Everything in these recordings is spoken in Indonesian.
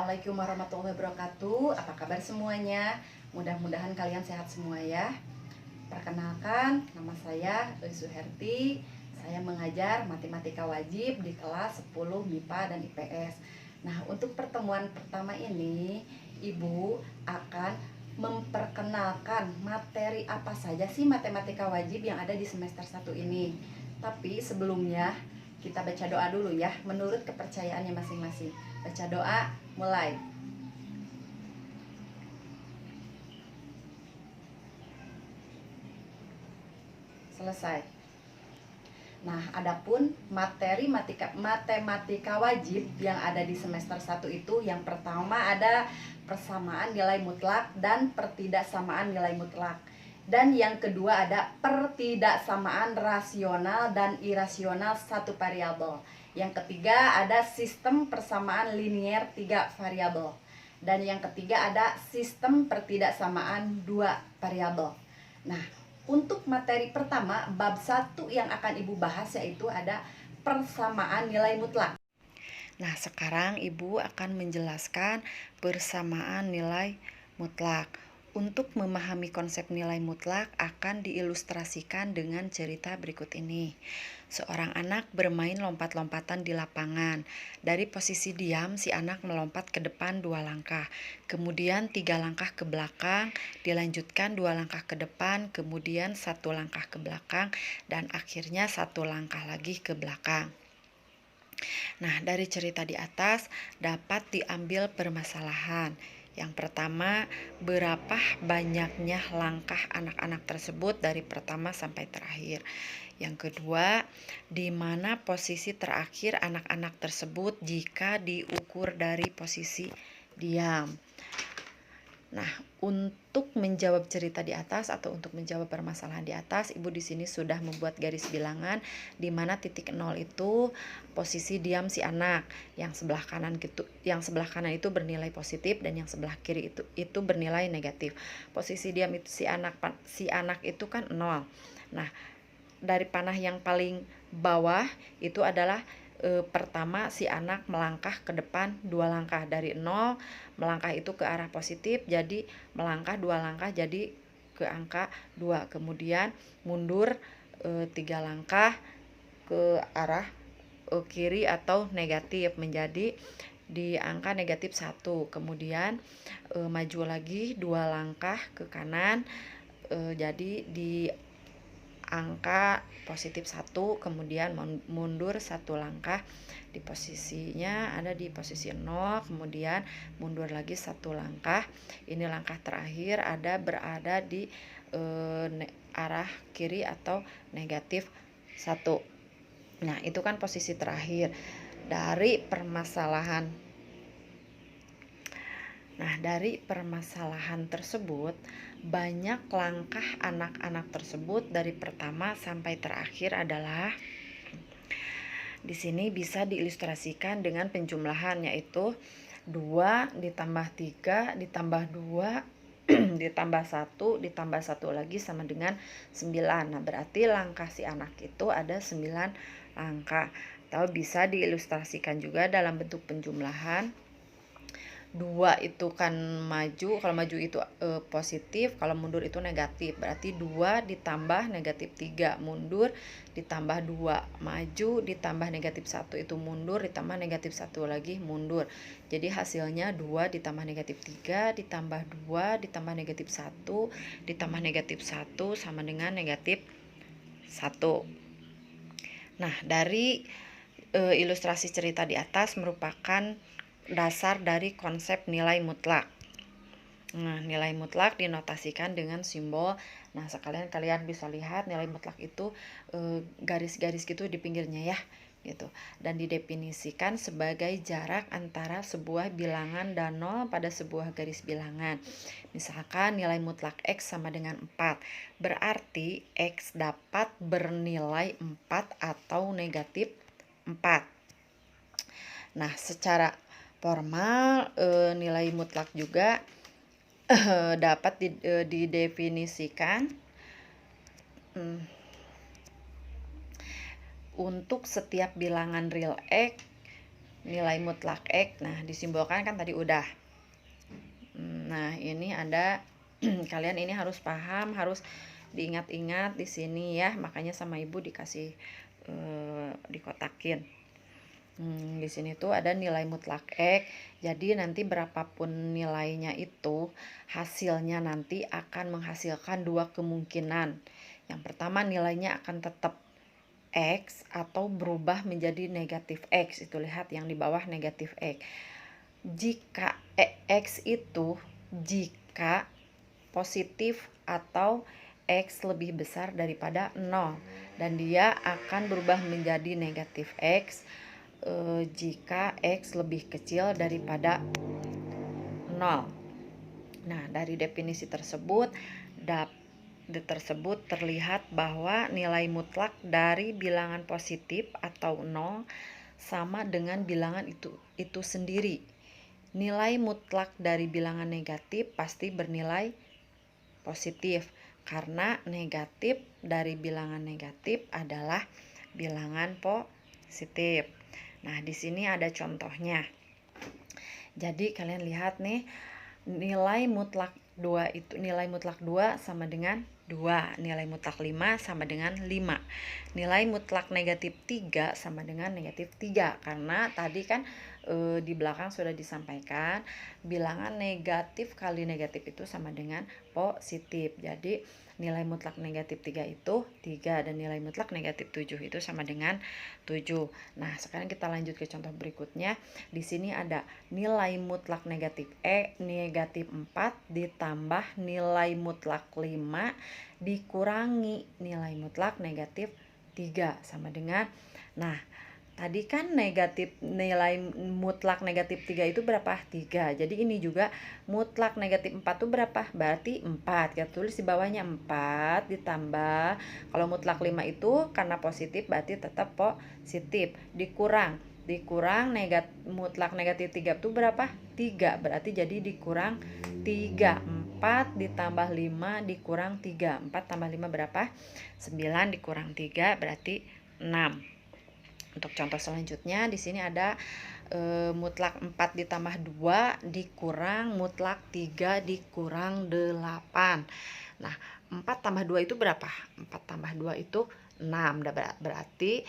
Assalamualaikum warahmatullahi wabarakatuh. Apa kabar semuanya? Mudah-mudahan kalian sehat semua ya. Perkenalkan, nama saya Suherti. Saya mengajar matematika wajib di kelas 10 MIPA dan IPS. Nah, untuk pertemuan pertama ini, Ibu akan memperkenalkan materi apa saja sih matematika wajib yang ada di semester 1 ini. Tapi sebelumnya kita baca doa dulu ya, menurut kepercayaannya masing-masing. Baca doa, mulai. Selesai. Nah, adapun materi matematika wajib yang ada di semester 1 itu, yang pertama ada persamaan nilai mutlak dan pertidaksamaan nilai mutlak. Dan yang kedua ada pertidaksamaan rasional dan irasional satu variabel. Yang ketiga ada sistem persamaan linier 3 variabel. Dan yang ketiga ada sistem pertidaksamaan 2 variabel. Nah, untuk materi pertama, bab 1 yang akan Ibu bahas yaitu ada persamaan nilai mutlak. Nah, sekarang Ibu akan menjelaskan persamaan nilai mutlak. Untuk memahami konsep nilai mutlak akan diilustrasikan dengan cerita berikut ini. Seorang anak bermain lompat-lompatan di lapangan. Dari posisi diam, si anak melompat ke depan 2 langkah, kemudian 3 langkah ke belakang, dilanjutkan 2 langkah ke depan, kemudian 1 langkah ke belakang, dan akhirnya 1 langkah lagi ke belakang. Nah, dari cerita di atas dapat diambil permasalahan. Yang pertama, berapa banyaknya langkah anak-anak tersebut dari pertama sampai terakhir. Yang kedua, di mana posisi terakhir anak-anak tersebut jika diukur dari posisi diam. Nah, untuk menjawab cerita di atas atau untuk menjawab permasalahan di atas, Ibu di sini sudah membuat garis bilangan di mana titik 0 itu posisi diam si anak, yang sebelah kanan itu bernilai positif dan yang sebelah kiri itu bernilai negatif. Posisi diam itu si anak itu kan 0. Nah, dari panah yang paling bawah itu adalah pertama si anak melangkah ke depan 2 langkah, dari 0 melangkah itu ke arah positif, jadi melangkah 2 langkah jadi ke angka 2, kemudian mundur 3 langkah ke arah kiri atau negatif menjadi di angka negatif 1, kemudian maju lagi 2 langkah ke kanan jadi di angka positif 1, kemudian mundur 1 langkah di posisinya ada di posisi 0, kemudian mundur lagi 1 langkah. Ini langkah terakhir berada di arah kiri atau negatif 1. Nah, itu kan posisi terakhir dari permasalahan. Nah, dari permasalahan tersebut, banyak langkah anak-anak tersebut dari pertama sampai terakhir adalah di sini bisa diilustrasikan dengan penjumlahan, yaitu 2 ditambah 3 ditambah 2 ditambah 1 ditambah 1 lagi sama dengan 9. Nah, berarti langkah si anak itu ada 9 langkah. Atau bisa diilustrasikan juga dalam bentuk penjumlahan. 2 itu kan maju, kalau maju itu positif, kalau mundur itu negatif. Berarti 2 ditambah negatif 3 mundur, ditambah 2 maju, ditambah negatif 1 itu mundur, ditambah negatif 1 lagi mundur. Jadi hasilnya 2 ditambah negatif 3 ditambah 2 ditambah negatif 1 ditambah negatif 1 sama dengan negatif 1. Nah, dari ilustrasi cerita di atas merupakan dasar dari konsep nilai mutlak. Nah, nilai mutlak dinotasikan dengan simbol. Nah, sekalian kalian bisa lihat nilai mutlak itu garis-garis gitu di pinggirnya ya, gitu. Dan didefinisikan sebagai jarak antara sebuah bilangan dan 0 pada sebuah garis bilangan. Misalkan nilai mutlak X sama dengan 4. Berarti X dapat bernilai 4 atau negatif 4. Nah, secara formal nilai mutlak juga dapat didefinisikan untuk setiap bilangan real X nilai mutlak X. Nah, disimbolkan kan tadi udah. Nah, ini ada kalian ini harus paham, harus diingat-ingat di sini ya. Makanya sama ibu dikasih dikotakin. Di sini tuh ada nilai mutlak X. Jadi nanti berapapun nilainya itu, hasilnya nanti akan menghasilkan dua kemungkinan. Yang pertama, nilainya akan tetap X atau berubah menjadi negatif X. Itu lihat yang di bawah negatif X. Jika X itu jika positif atau X lebih besar daripada 0, dan dia akan berubah menjadi negatif X jika X lebih kecil daripada 0. Nah, dari definisi tersebut terlihat bahwa nilai mutlak dari bilangan positif atau 0 sama dengan bilangan itu sendiri. Nilai mutlak dari bilangan negatif pasti bernilai positif, karena negatif dari bilangan negatif adalah bilangan positif. Nah, di sini ada contohnya. Jadi kalian lihat nih, nilai mutlak 2 sama dengan 2, nilai mutlak 5 sama dengan 5, nilai mutlak negatif 3 sama dengan negatif 3, karena tadi kan di belakang sudah disampaikan bilangan negatif kali negatif itu sama dengan positif. Jadi nilai mutlak negatif 3 itu 3, dan nilai mutlak negatif 7 itu sama dengan 7. Nah, sekarang kita lanjut ke contoh berikutnya. Di sini ada nilai mutlak negatif negatif 4 ditambah nilai mutlak 5 dikurangi nilai mutlak negatif 3 sama dengan, nah tadi kan nilai mutlak negatif 3 itu berapa? 3. Jadi ini juga mutlak negatif 4 itu berapa? Berarti 4. Kita tulis di bawahnya 4 ditambah, kalau mutlak 5 itu karena positif berarti tetap positif, dikurang mutlak negatif 3 itu berapa? 3. Berarti jadi dikurang 3. 4 ditambah 5 dikurang 3. 4 tambah 5 berapa? 9 dikurang 3 berarti 6. Untuk contoh selanjutnya di sini ada mutlak 4 ditambah 2 dikurang mutlak 3 dikurang 8. Nah, 4 tambah 2 itu berapa? 4 tambah 2 itu 6. Berarti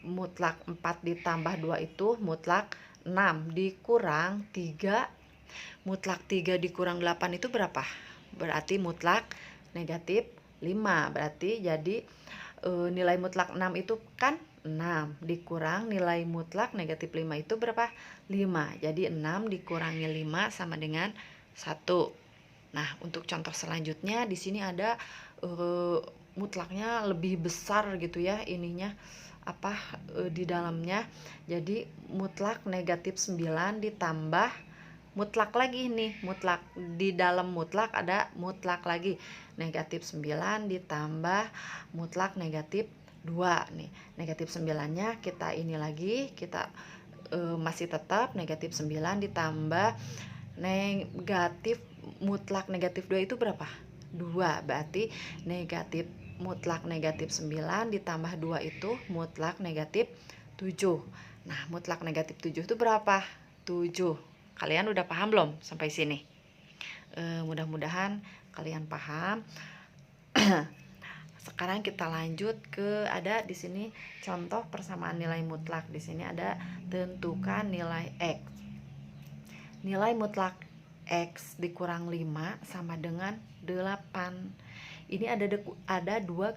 mutlak 4 ditambah 2 itu mutlak 6 dikurang 3. Mutlak 3 dikurang 8 itu berapa? Berarti mutlak negatif 5. Berarti jadi nilai mutlak 6 itu kan 6 dikurang nilai mutlak negatif 5 itu berapa? 5. Jadi 6 dikurangi 5 sama dengan 1. Nah, untuk contoh selanjutnya di sini ada mutlaknya lebih besar gitu ya, ininya di dalamnya. Jadi mutlak negatif 9 ditambah mutlak lagi nih, mutlak di dalam mutlak ada mutlak lagi, negatif 9 ditambah mutlak negatif 2 nih. Negatif 9-nya kita ini lagi, kita masih tetap negatif 9 ditambah negatif mutlak negatif 2 itu berapa? 2. Berarti negatif mutlak negatif 9 ditambah 2 itu mutlak negatif 7. Nah, mutlak negatif 7 itu berapa? 7. Kalian udah paham belum sampai sini? Mudah-mudahan kalian paham. Sekarang kita lanjut ke ada di sini contoh persamaan nilai mutlak. Di sini ada tentukan nilai X. Nilai mutlak X dikurang 5 sama dengan 8. Ini ada dua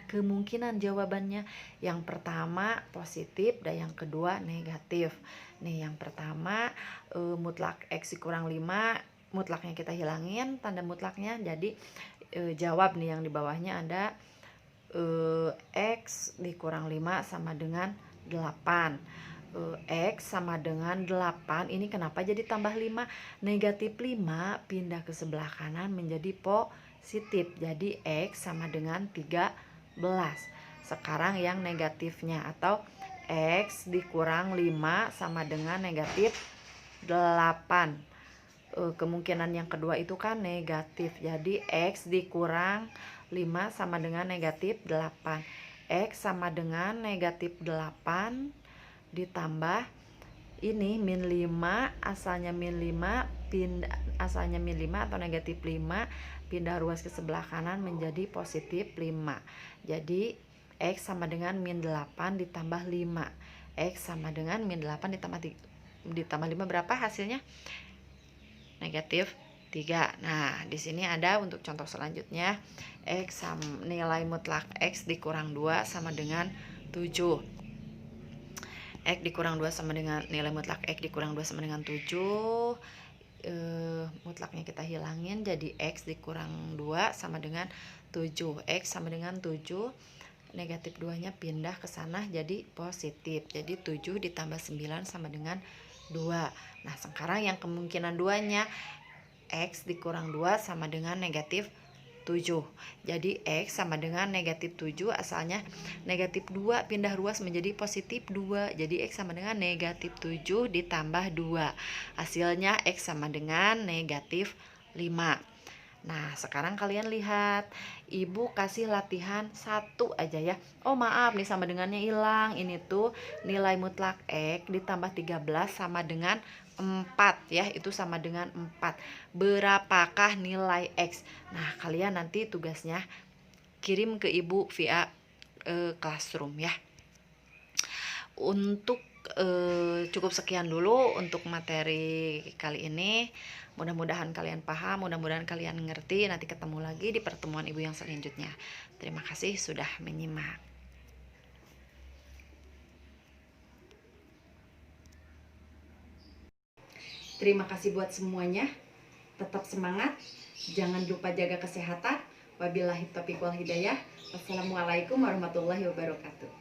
kemungkinan jawabannya. Yang pertama positif dan yang kedua negatif. Nih, yang pertama mutlak X dikurang 5, mutlaknya kita hilangin tanda mutlaknya. Jadi jawab nih yang di bawahnya ada X dikurang 5 sama dengan 8. X sama dengan 8. Ini kenapa jadi tambah 5? Negatif 5 pindah ke sebelah kanan menjadi positif. Jadi X sama dengan 13. Sekarang yang negatifnya, atau X dikurang 5 sama dengan negatif 8. Kemungkinan yang kedua itu kan negatif. Jadi X dikurang 5 sama dengan negatif 8. X sama dengan negatif 8 ditambah ini min 5, asalnya min 5, asalnya min 5 atau negatif 5, pindah ruas ke sebelah kanan menjadi positif 5. Jadi X sama dengan min 8 ditambah 5. X sama dengan min 8 ditambah 5 berapa hasilnya? Negatif 3. Nah, di sini ada untuk contoh selanjutnya, nilai mutlak X dikurang 2 sama dengan 7. X dikurang 2 sama dengan nilai mutlak X dikurang 2 sama dengan 7. Mutlaknya kita hilangin, jadi X dikurang 2 sama dengan 7. X sama dengan 7, negatif 2 nya pindah ke sana jadi positif. Jadi 7 ditambah 9 sama dengan 2. Nah, sekarang yang kemungkinan 2 nya X dikurang 2 sama dengan negatif 7. Jadi X sama dengan negatif 7, asalnya negatif 2 pindah ruas menjadi positif 2. Jadi X sama dengan negatif 7 ditambah 2. Hasilnya X sama dengan negatif 5. Nah, sekarang kalian lihat, Ibu kasih latihan 1 aja ya. Oh maaf, nih sama dengannya hilang. Ini tuh nilai mutlak X ditambah 13 sama dengan 4 ya, itu sama dengan 4. Berapakah nilai X? Nah, kalian nanti tugasnya kirim ke Ibu via Classroom ya. Untuk cukup sekian dulu untuk materi kali ini. Mudah-mudahan kalian paham, mudah-mudahan kalian ngerti. Nanti ketemu lagi di pertemuan Ibu yang selanjutnya. Terima kasih sudah menyimak. Terima kasih buat semuanya. Tetap semangat. Jangan lupa jaga kesehatan. Wabillahi taufiq wal hidayah. Wassalamualaikum warahmatullahi wabarakatuh.